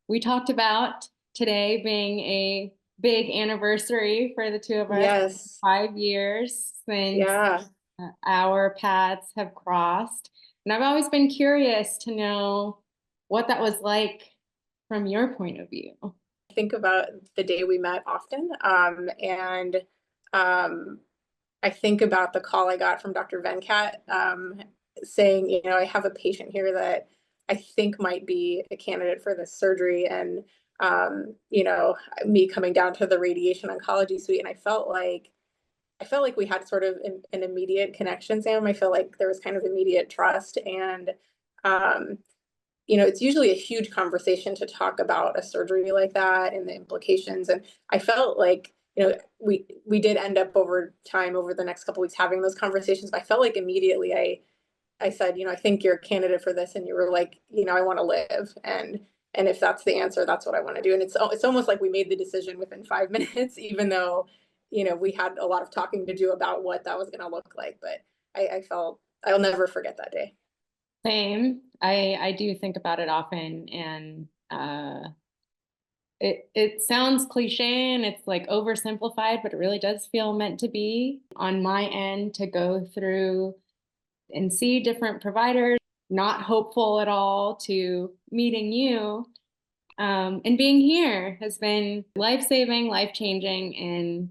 we talked about today being a big anniversary for the two of us, Yes. 5 years since Yeah. our paths have crossed. And I've always been curious to know what that was like from your point of view. Think about the day we met often. And um, I think about the call I got from Dr. Venkat saying, I have a patient here that I think might be a candidate for this surgery. And, me coming down to the radiation oncology suite. And I felt like we had sort of an immediate connection, Sam. I feel like there was kind of immediate trust. And um, it's usually a huge conversation to talk about a surgery like that and the implications. And I felt like, we did end up over time, over the next couple of weeks, having those conversations. But I felt like immediately I said, I think you're a candidate for this, and you were like, I want to live, and if that's the answer, that's what I want to do. And it's almost like we made the decision within 5 minutes, even though, we had a lot of talking to do about what that was going to look like. But I felt I'll never forget that day. Same. I do think about it often, and it sounds cliche and it's like oversimplified, but it really does feel meant to be on my end to go through and see different providers, not hopeful at all to meeting you. And being here has been life-saving, life-changing, and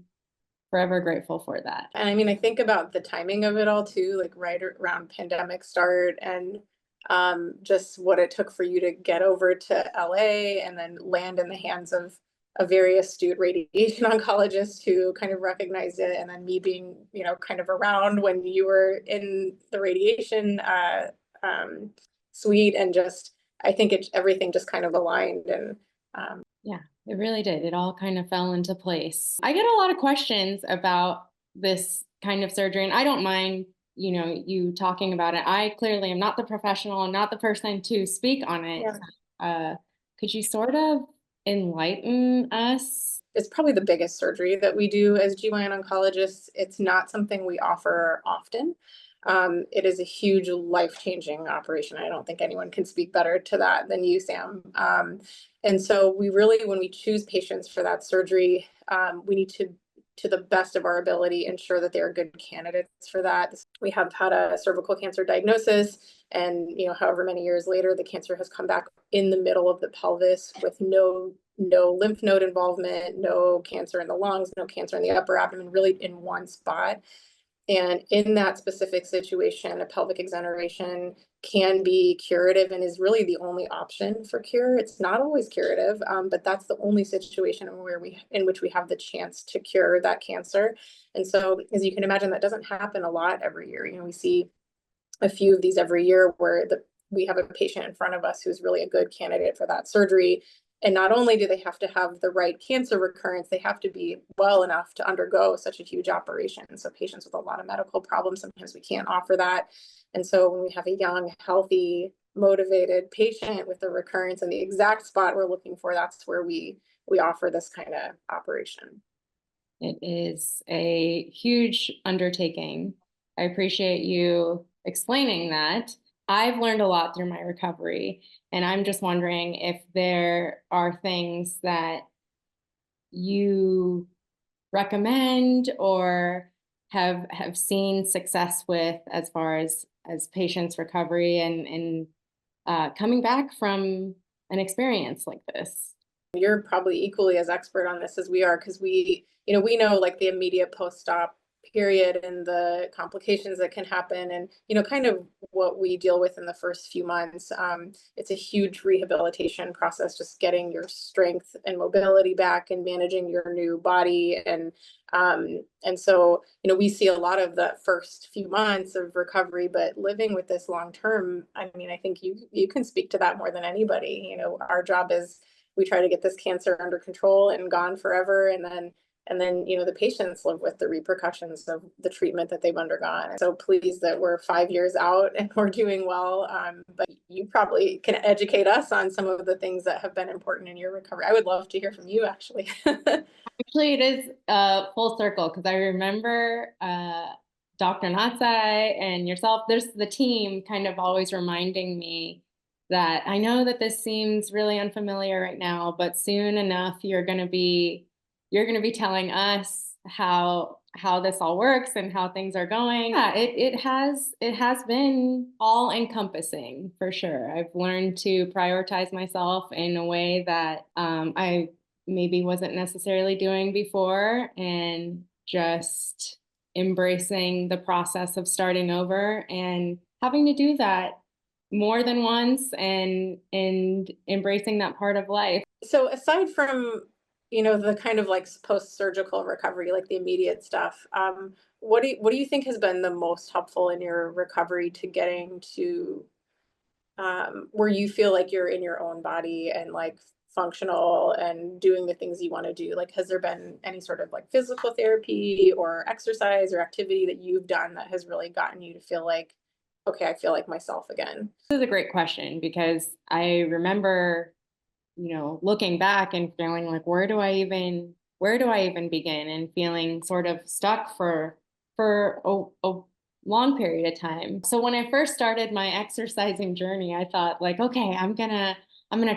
forever grateful for that. And I mean, I think about the timing of it all too, like right around pandemic start, and just what it took for you to get over to LA and then land in the hands of a very astute radiation oncologist who kind of recognized it, and then me being, kind of around when you were in the radiation um, suite, and just I think everything just kind of aligned. And Yeah, it really did. It all kind of fell into place. I get a lot of questions about this kind of surgery, and I don't mind, you talking about it. I clearly am not the professional and not the person to speak on it. yeah. Uh, could you sort of enlighten us? It's probably the biggest surgery that we do as GYN oncologists. It's not something we offer often. It is a huge life-changing operation. I don't think anyone can speak better to that than you, Sam. And so we really, when we choose patients for that surgery, we need to the best of our ability, ensure that they are good candidates for that. We have had a cervical cancer diagnosis, and however many years later, the cancer has come back in the middle of the pelvis with no lymph node involvement, no cancer in the lungs, no cancer in the upper abdomen, really in one spot. And in that specific situation, a pelvic exoneration can be curative and is really the only option for cure. It's not always curative, but that's the only situation in which we have the chance to cure that cancer. And so, as you can imagine, that doesn't happen a lot every year. We see a few of these every year where we have a patient in front of us who's really a good candidate for that surgery. And not only do they have to have the right cancer recurrence, they have to be well enough to undergo such a huge operation. So patients with a lot of medical problems, sometimes we can't offer that. And so when we have a young, healthy, motivated patient with a recurrence in the exact spot we're looking for, that's where we offer this kind of operation. It is a huge undertaking. I appreciate you explaining that. I've learned a lot through my recovery, and I'm just wondering if there are things that you recommend or have seen success with as far as patients' recovery and coming back from an experience like this. You're probably equally as expert on this as we are, because we know like the immediate post-op period and the complications that can happen, and kind of what we deal with in the first few months. It's a huge rehabilitation process, just getting your strength and mobility back and managing your new body. And so we see a lot of the first few months of recovery, but living with this long term, I mean, I think you can speak to that more than anybody. Our job is, we try to get this cancer under control and gone forever, and then the patients live with the repercussions of the treatment that they've undergone. So pleased that we're 5 years out and we're doing well. But you probably can educate us on some of the things that have been important in your recovery. I would love to hear from you, actually. Actually, it is full circle because I remember Dr. Natsai and yourself, there's the team kind of always reminding me that I know that this seems really unfamiliar right now, but soon enough you're going to be telling us how this all works and how things are going. Yeah, it has been all encompassing for sure. I've learned to prioritize myself in a way that I maybe wasn't necessarily doing before, and just embracing the process of starting over and having to do that more than once, and embracing that part of life. So aside from, the kind of like post-surgical recovery, like the immediate stuff, what do you think has been the most helpful in your recovery to getting to where you feel like you're in your own body and like functional and doing the things you want to do? Like, has there been any sort of like physical therapy or exercise or activity that you've done that has really gotten you to feel like, okay, I feel like myself again? This is a great question because I remember, looking back and feeling like, where do I even begin, and feeling sort of stuck for a long period of time. So when I first started my exercising journey, I thought like, okay, I'm gonna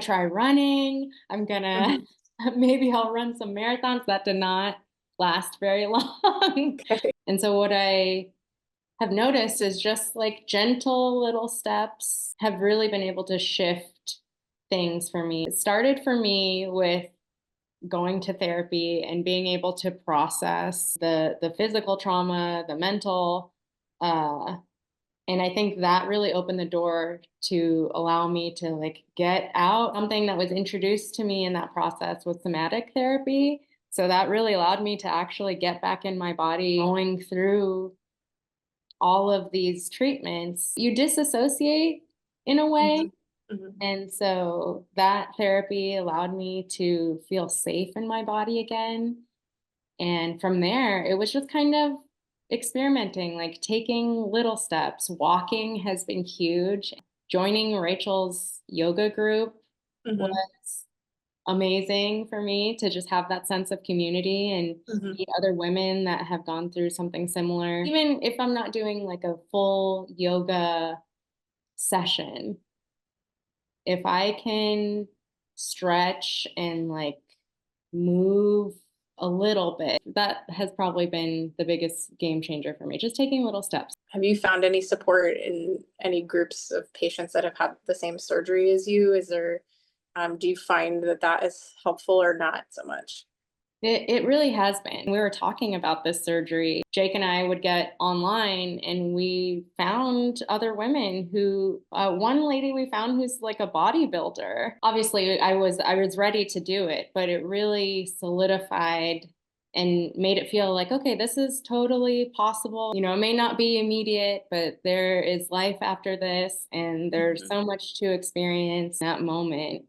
try running. I'm gonna Mhm. maybe I'll run some marathons. That did not last very long. Okay. And so what I have noticed is just like gentle little steps have really been able to shift things for me. It started for me with going to therapy and being able to process the physical trauma, the mental, uh, and I think that really opened the door to allow me to like get out. Something that was introduced to me in that process was somatic therapy. So that really allowed me to actually get back in my body. Going through all of these treatments, you disassociate in a way. Mhm. Mhm. And so that therapy allowed me to feel safe in my body again. And from there, it was just kind of experimenting, like taking little steps. Walking has been huge. Joining Rachel's yoga group Mhm. was amazing for me to just have that sense of community and Mhm. meet other women that have gone through something similar. Even if I'm not doing like a full yoga session, if I can stretch and like move a little bit, that has probably been the biggest game changer for me. Just taking little steps. Have you found any support in any groups of patients that have had the same surgery as you? Do you find that that is helpful or not so much? It really has been. We were talking about this surgery. Jake and I would get online and we found other women who, one lady we found who's like a bodybuilder. Obviously, I was ready to do it, but it really solidified and made it feel like, okay, this is totally possible. It may not be immediate, but there is life after this, and there's Mhm. so much to experience in that moment.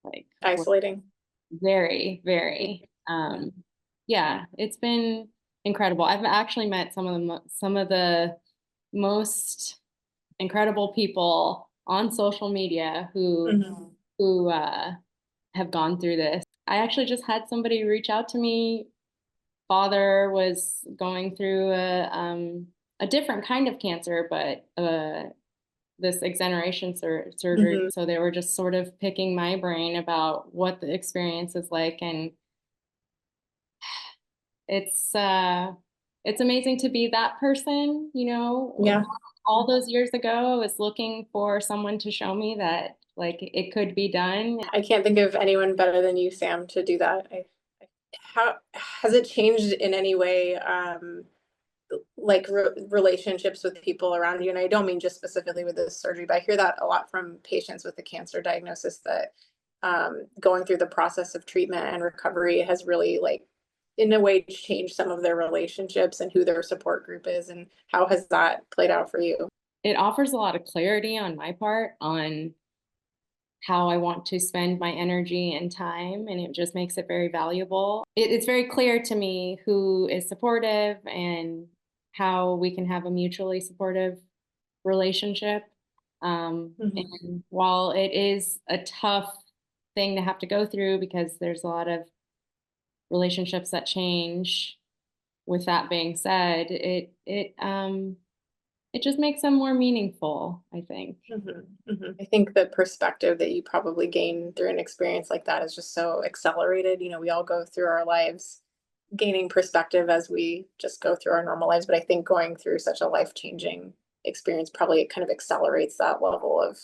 Like, Isolating. very, very. Yeah. Yeah, it's been incredible. I've actually met some of the most incredible people on social media who Mhm. who have gone through this. I actually just had somebody reach out to me. Father was going through a different kind of cancer, but this exoneration surgery. Mhm. So they were just sort of picking my brain about what the experience is like, and it's uh it's amazing to be that person, Yeah. all those years ago I was looking for someone to show me that like it could be done. I can't think of anyone better than you, Sam, to do that. How has it changed in any way, like relationships with people around you? And I don't mean just specifically with this surgery, but I hear that a lot from patients with the cancer diagnosis that going through the process of treatment and recovery has really, like, in a way, changed some of their relationships and who their support group is. And how has that played out for you? It offers a lot of clarity on my part on how I want to spend my energy and time, and it just makes it very valuable. It's very clear to me who is supportive and how we can have a mutually supportive relationship. Mhm. And while it is a tough thing to have to go through because there's a lot of relationships that change, with that being said, It just makes them more meaningful, I think. I think the perspective that you probably gain through an experience like that is just so accelerated. You know, we all go through our lives gaining perspective as we just go through our normal lives, but I think going through such a life-changing experience probably kind of accelerates that level of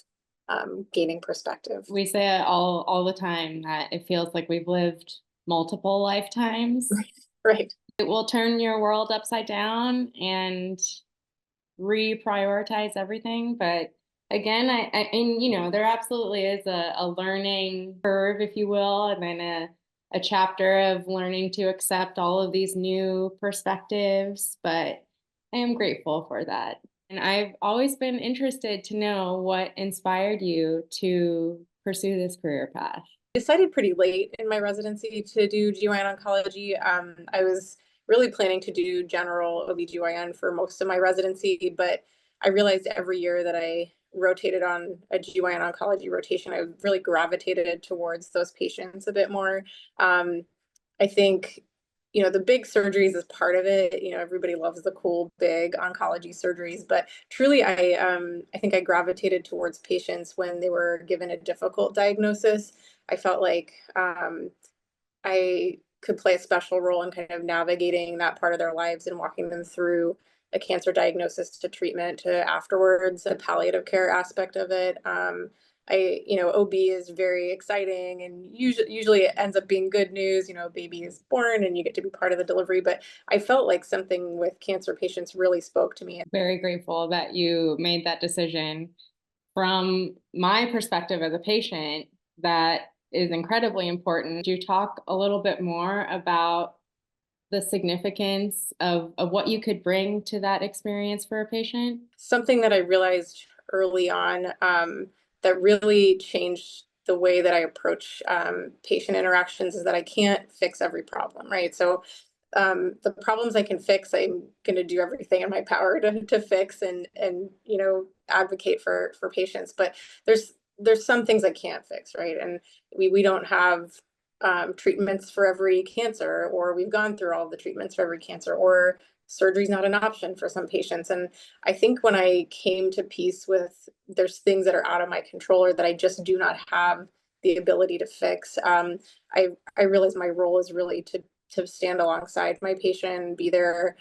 gaining perspective. We say it all the time that it feels like we've lived multiple lifetimes. Right. It will turn your world upside down and reprioritize everything. But again, and there absolutely is a learning curve, if you will, and then a chapter of learning to accept all of these new perspectives. But I am grateful for that. And I've always been interested to know what inspired you to pursue this career path. Decided pretty late in my residency to do GYN oncology. I was really planning to do general OBGYN for most of my residency, but I realized every year that I rotated on a GYN oncology rotation, I really gravitated towards those patients a bit more. I think, the big surgeries is part of it. Everybody loves the cool, big oncology surgeries, but truly, I think I gravitated towards patients when they were given a difficult diagnosis. I felt like I could play a special role in kind of navigating that part of their lives and walking them through a cancer diagnosis to treatment to afterwards, a palliative care aspect of it. OB is very exciting and usually it ends up being good news. Baby is born and you get to be part of the delivery. But I felt like something with cancer patients really spoke to me. Very grateful that you made that decision. From my perspective as a patient, that is incredibly important. You talk a little bit more about the significance of what you could bring to that experience for a patient? Something that I realized early on that really changed the way that I approach patient interactions is that I can't fix every problem, right? So the problems I can fix, I'm going to do everything in my power to fix and advocate for patients. But there's some things I can't fix, right? And we don't have treatments for every cancer, or we've gone through all the treatments for every cancer, or surgery is not an option for some patients. And I think when I came to peace with there's things that are out of my control or that I just do not have the ability to fix, I realized my role is really to stand alongside my patient, be there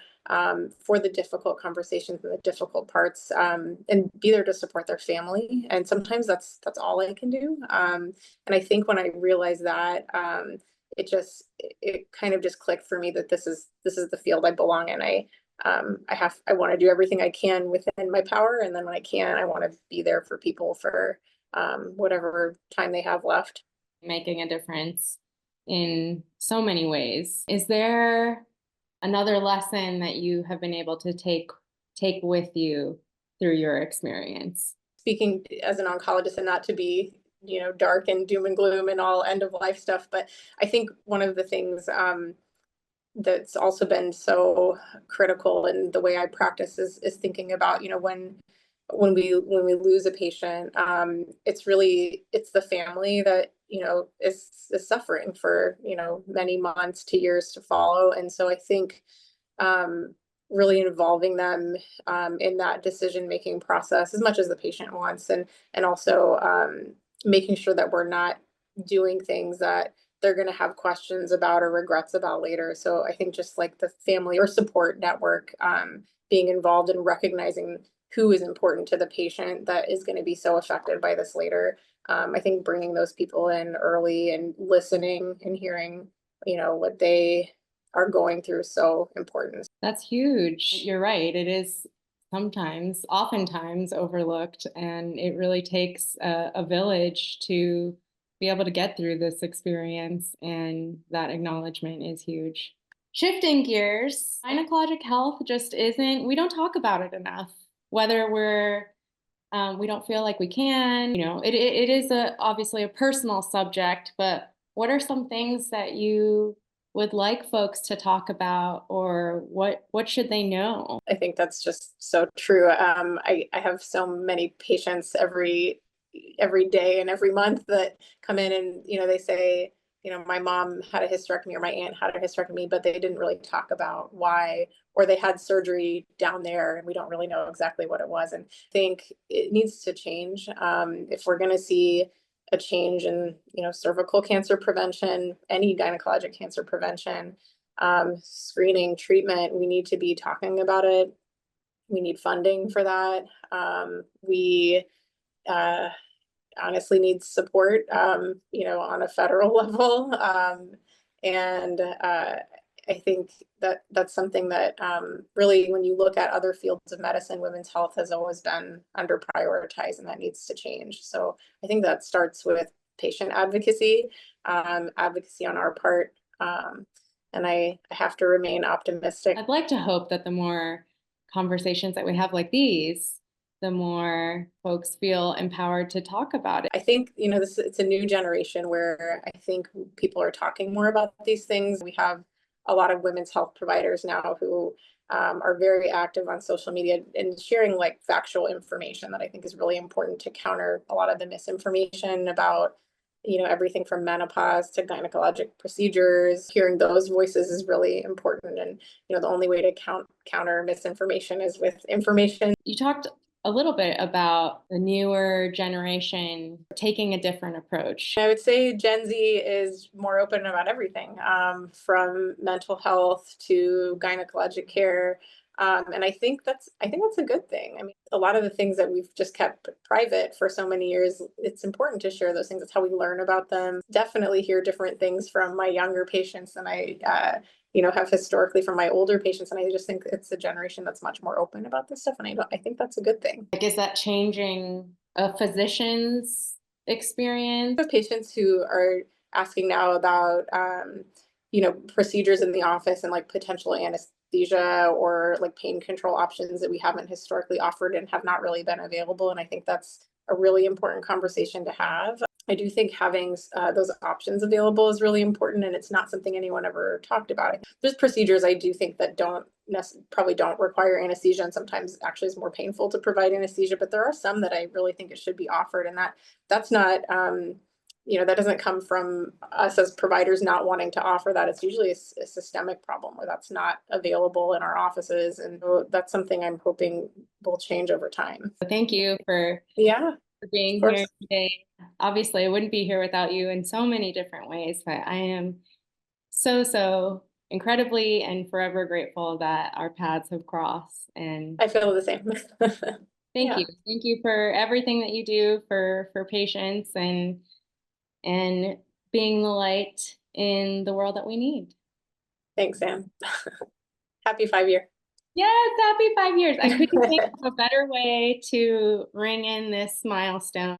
for the difficult conversations and the difficult parts, and be there to support their family. And sometimes that's all I can do. And I think when I realized that, it kind of just clicked for me that this is the field I belong in. I want to do everything I can within my power, and then when I can, I want to be there for people for whatever time they have left. Making a difference in so many ways. Is there another lesson that you have been able to take with you through your experience? Speaking as an oncologist, and not to be dark and doom and gloom and all end of life stuff, but I think one of the things that's also been so critical in the way I practice is thinking about when we lose a patient, it's the family that is suffering for many months to years to follow. And so I think really involving them in that decision making process as much as the patient wants, and also making sure that we're not doing things that they're going to have questions about or regrets about later. So I think just like the family or support network, being involved and recognizing who is important to the patient that is going to be so affected by this later. I think bringing those people in early and listening and hearing, what they are going through is so important. That's huge. You're right. It is oftentimes overlooked, and it really takes a village to be able to get through this experience, and that acknowledgement is huge. Shifting gears, gynecologic health just isn't, we don't talk about it enough, whether we don't feel like we can. It is obviously a personal subject, but what are some things that you would like folks to talk about, or what should they know? I think that's just so true. I have so many patients every day and every month that come in and they say, my mom had a hysterectomy or my aunt had a hysterectomy, but they didn't really talk about why, or they had surgery down there and we don't really know exactly what it was. And I think it needs to change. If we're going to see a change in, cervical cancer prevention, any gynecologic cancer prevention, screening, treatment, we need to be talking about it. We need funding for that. We honestly needs support, on a federal level. And I think that that's something that really, when you look at other fields of medicine, women's health has always been under prioritized, and that needs to change. So I think that starts with patient advocacy, advocacy on our part. And I have to remain optimistic. I'd like to hope that the more conversations that we have like these, the more folks feel empowered to talk about it. I think, it's a new generation where I think people are talking more about these things. We have a lot of women's health providers now who are very active on social media and sharing like factual information that I think is really important to counter a lot of the misinformation about, everything from menopause to gynecologic procedures. Hearing those voices is really important. And, the only way to counter misinformation is with information. You talked a little bit about the newer generation taking a different approach. I would say Gen Z is more open about everything, from mental health to gynecologic care. And I think that's a good thing. I mean, a lot of the things that we've just kept private for so many years, it's important to share those things. It's how we learn about them. Definitely hear different things from my younger patients than I, have historically from my older patients. And I just think it's a generation that's much more open about this stuff. And I think that's a good thing. Like, is that changing a physician's experience? I have patients who are asking now about, procedures in the office and like potential anesthesia or like pain control options that we haven't historically offered and have not really been available. And I think that's a really important conversation to have. I do think having those options available is really important, and it's not something anyone ever talked about. There's procedures I do think that probably don't require anesthesia, and sometimes actually is more painful to provide anesthesia, but there are some that I really think it should be offered, and that's not that doesn't come from us as providers not wanting to offer that. It's usually a systemic problem where that's not available in our offices, and that's something I'm hoping will change over time. Thank you for being here today. Obviously, I wouldn't be here without you in so many different ways, but I am so incredibly and forever grateful that our paths have crossed. And I feel the same. Thank you. Thank you for everything that you do for patients and being the light in the world that we need. Thanks, Sam. Happy 5-year. Yes, happy 5 years. I couldn't think of a better way to ring in this milestone.